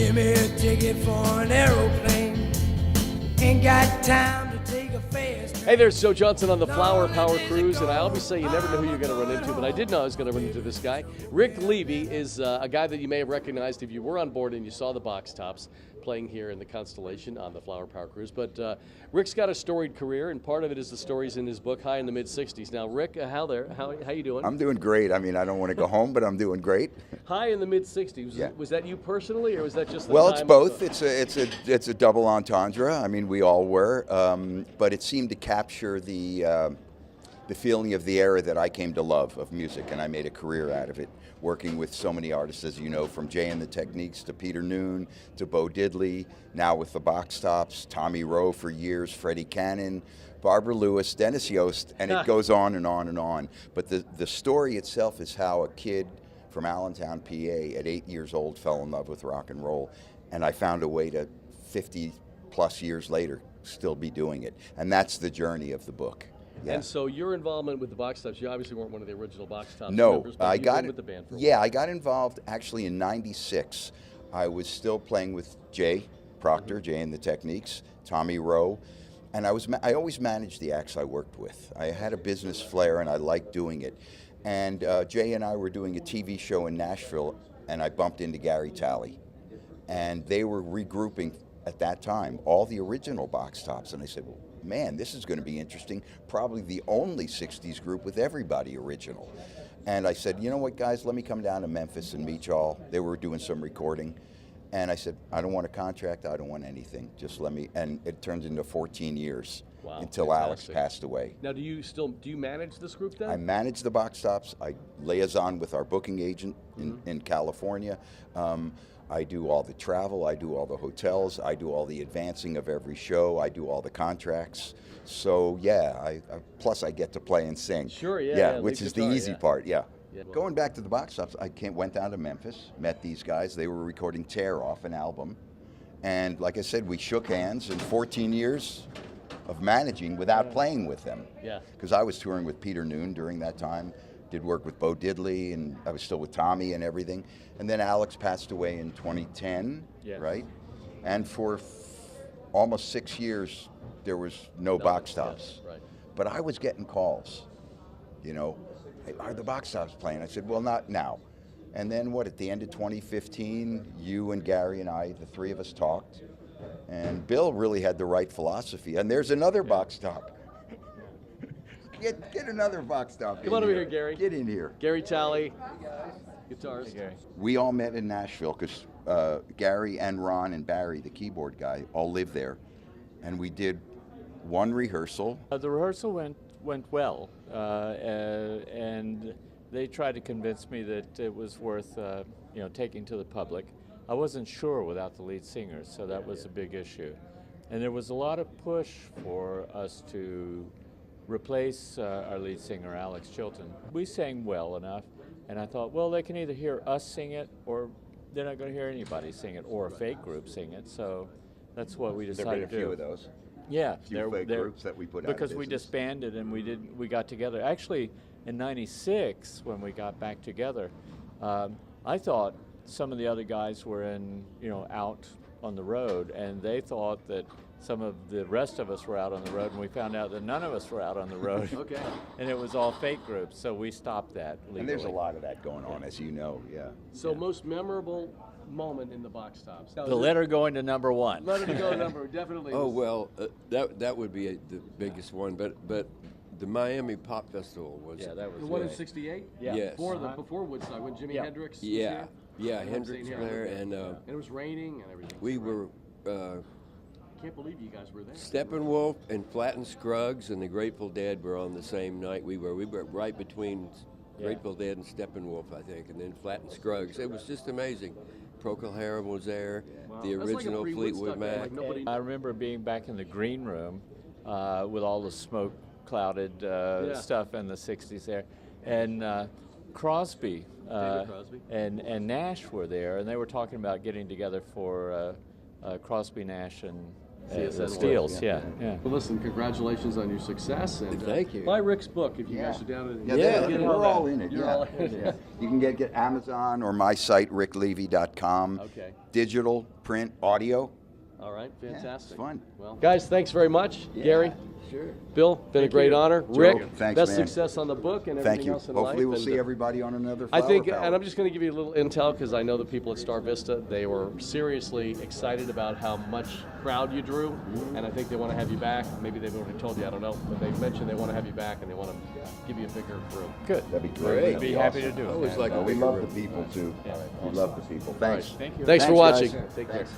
Give me a ticket for an aeroplane. Ain't got time to take a fast train. Hey, there's Joe Johnson on the Flower Power Cruise, and I always say you never know who you're going to run into, but I did know I was going to run into this guy. Rick Levy is a guy that you may have recognized if you were on board and you saw the box tops playing here in the Constellation on the Flower Power Cruise. But Rick's got a storied career, and part of it is the stories in his book, High in the Mid-60s. Now, Rick, how you doing? I'm doing great. I mean, I don't want to go home, but I'm doing great. High in the Mid-60s. Yeah. Was that you personally, or was that just the Well, time it's both. of It's a double entendre. I mean, we all were, but it seemed to capture the feeling of the era that I came to love of music, and I made a career out of it, working with so many artists, as you know, from Jay and the Techniques to Peter Noon to Bo Diddley, now with the Box Tops, Tommy Rowe for years, Freddie Cannon, Barbara Lewis, Dennis Yost, and it goes on and on and on. But the story itself is how a kid from Allentown, PA, at 8 years old, fell in love with rock and roll, and I found a way to 50 plus years later still be doing it, and that's the journey of the book. Yeah. And so your involvement with the Box Tops, you obviously weren't one of the original Box Tops No, members, but I you've got been it. with the band for a while. Yeah, I got involved actually in '96. I was still playing with Jay Proctor, Jay and the Techniques, Tommy Rowe, and I always managed the acts I worked with. I had a business flair and I liked doing it. And Jay and I were doing a TV show in Nashville, and I bumped into Gary Talley, and they were regrouping at that time all the original Box Tops, and I said, well, man, this is going to be interesting. Probably the only 60s group with everybody original. And I said, you know what, guys, let me come down to Memphis and meet y'all. They were doing some recording. And I said, I don't want a contract. I don't want anything. Just let me. And it turns into 14 years until fantastic. Alex passed away. Now, do you manage this group then? I manage the Box Tops. I liaison with our booking agent in California. I do all the travel, I do all the hotels, I do all the advancing of every show, I do all the contracts. So yeah, plus I get to play and sing. Sure, yeah, which is guitar, the easy part, yeah. Yeah. Going back to the Box Tops, I went down to Memphis, met these guys. They were recording Tear Off, an album. And like I said, we shook hands in 14 years of managing without playing with them. Yeah. Because I was touring with Peter Noon during that time. Did work with Bo Diddley, and I was still with Tommy and everything. And then Alex passed away in 2010, right? And for almost 6 years, there was no Box Tops. Yes, right. But I was getting calls, you know, hey, are the Box Tops playing? I said, well, not now. And then at the end of 2015, you and Gary and I, the three of us talked, and Bill really had the right philosophy. And there's another Box Top. Get another Box Top. Come on over here, Gary. Get in here. Gary Talley, guitarist. Hey, Gary. We all met in Nashville because Gary and Ron and Barry, the keyboard guy, all live there, and we did one rehearsal. The rehearsal went well, and they tried to convince me that it was worth taking to the public. I wasn't sure without the lead singer, so that was a big issue. And there was a lot of push for us to replace our lead singer, Alex Chilton. We sang well enough, and I thought, well, they can either hear us sing it, or they're not going to hear anybody sing it, or a fake group sing it. So that's what we decided to do. There have been a few of those. Yeah, Few fake groups that we put out of because we business. disbanded and we got together. Actually, in '96 when we got back together, I thought some of the other guys were out on the road, and they thought that some of the rest of us were out on the road, and we found out that none of us were out on the road. Okay. And it was all fake groups, so we stopped that legally. And there's a lot of that going on, as you know, yeah. So most memorable moment in the Box Tops? The letter going to number one. Letter to go number, definitely. Oh, well, that would be the biggest one, but the Miami Pop Festival was... Yeah, that was The one in great. '68? Yeah. Yes. Before Woodstock, when Jimi Hendrix was Yeah, here? yeah, I remember Hendrix seeing was him. there, and it was raining and everything. we were I can't believe you guys were there. Steppenwolf and Flat and Scruggs and the Grateful Dead were on the same night. We were right between Grateful Dead and Steppenwolf, I think, and then Flat and Scruggs. It was just amazing. Procol Harum was there, the That's like a original pre-Woodstock Fleetwood band, Mac. like nobody- I remember being back in the green room with all the smoke clouded stuff in the 60s there. And Crosby, David Crosby. and Nash were there, and they were talking about getting together for Crosby, Nash, and CSN Steels. Yeah. Well, listen, congratulations on your success, and Thank you. buy Rick's book if you Yeah. guys are down in Yeah, Yeah, they- get we're on all that. in it. You're Yeah. all in it. Yeah. You can get Amazon or my site, ricklevy.com. Okay. Digital, print, audio. All right, fantastic. fun. Well, guys, thanks very much. Gary, Sure. Bill, been a great honor. Rick, thanks, best man. success on the book and Thank everything you. else in Hopefully life. we'll and, see everybody on another I Flower think, Power. and I'm just going to give you a little intel because I know the people at Star Vista, they were seriously excited about how much crowd you drew, and I think they want to have you back. Maybe they've already told you, I don't know, but they mentioned they want to have you back and they want to give you a bigger room. Good. That'd be Great. great. I'd be That'd happy to do it. I always like a We bigger love room. the people too. Yeah. We love the people. Thanks. Thank you. Thanks for Thanks, watching. guys. Take care. Thanks.